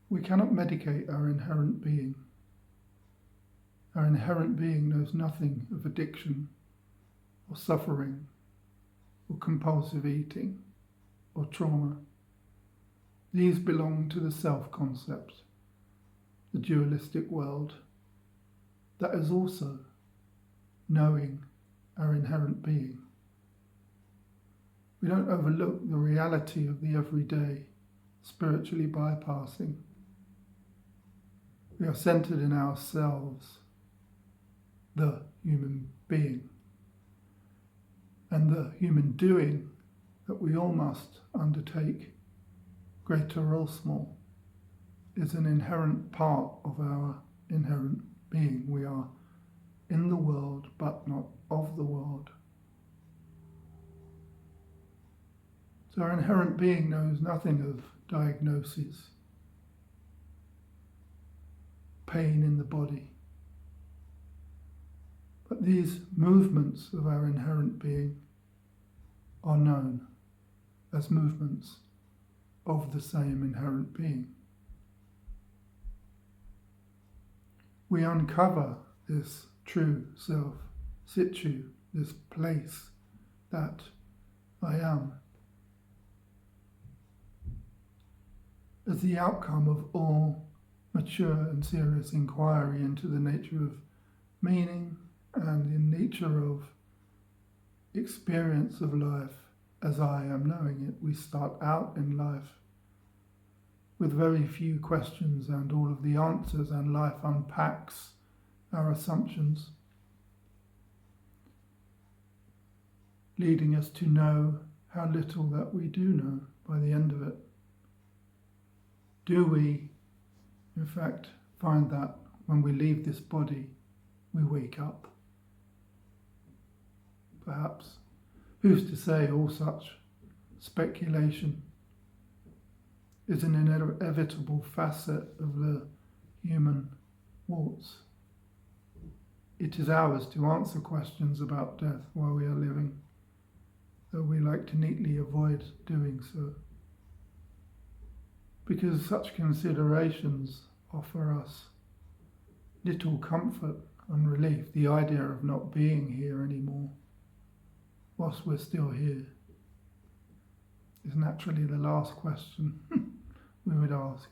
We cannot medicate our inherent being. Our inherent being knows nothing of addiction or suffering or compulsive eating or trauma. These belong to the self-concept, the dualistic world, that is also knowing our inherent being. We don't overlook the reality of the everyday, spiritually bypassing. We are centered in ourselves, the human being, and the human doing that we all must undertake, greater or small, is an inherent part of our inherent being. We are in the world, but not of the world. So our inherent being knows nothing of diagnosis, pain in the body. But these movements of our inherent being are known as movements of the same inherent being. We uncover this true self, situ, this place that I am, as the outcome of all mature and serious inquiry into the nature of meaning and the nature of experience of life as I am knowing it. We start out in life with very few questions and all of the answers, and life unpacks our assumptions, leading us to know how little that we do know by the end of it. Do we, in fact, find that when we leave this body, we wake up? Perhaps. Who's to say? All such speculation is an inevitable facet of the human waltz. It is ours to answer questions about death while we are living, though we like to neatly avoid doing so, because such considerations offer us little comfort and relief. The idea of not being here anymore whilst we're still here is naturally the last question we would ask.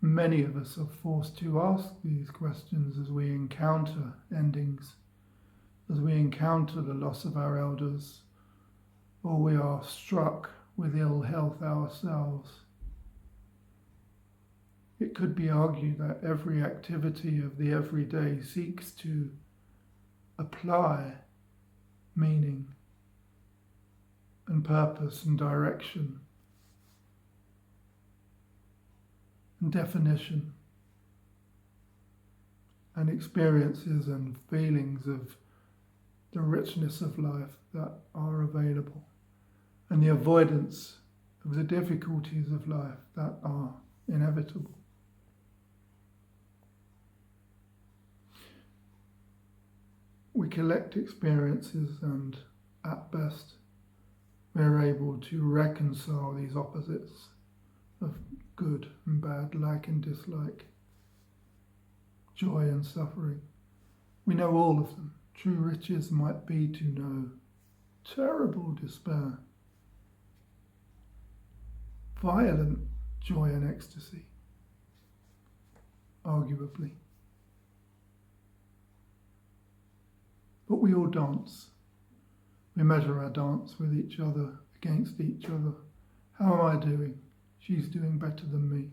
Many of us are forced to ask these questions as we encounter endings, as we encounter the loss of our elders, or we are struck with ill health ourselves. It could be argued that every activity of the everyday seeks to apply meaning and purpose and direction and definition and experiences and feelings of the richness of life that are available, and the avoidance of the difficulties of life that are inevitable. We collect experiences, and at best we're able to reconcile these opposites of good and bad, like and dislike, joy and suffering. We know all of them. True riches might be to know terrible despair, violent joy and ecstasy, arguably. But we all dance. We measure our dance with each other, against each other. How am I doing? She's doing better than me.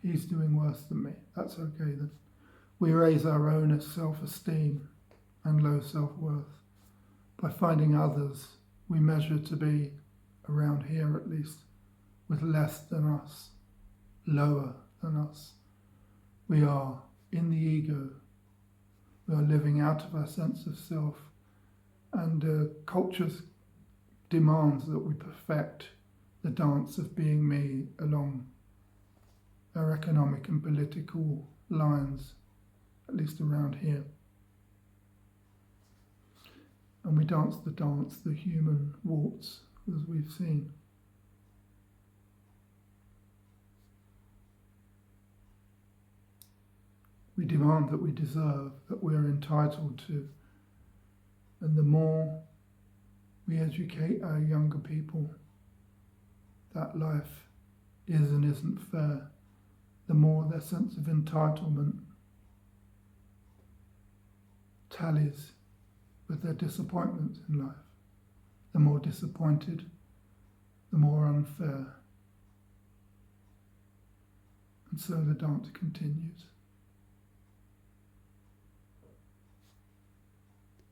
He's doing worse than me. That's okay then. We raise our own self-esteem and low self-worth by finding others we measure to be, around here at least, with less than us, lower than us. We are in the ego. We are living out of our sense of self, and culture's demands that we perfect the dance of being me along our economic and political lines, at least around here. And we dance, the human waltz, as we've seen. we demand that we deserve, that we're entitled to. And the more we educate our younger people that life is and isn't fair, the more their sense of entitlement tallies with their disappointments in life. The more disappointed, the more unfair. And so the dance continues.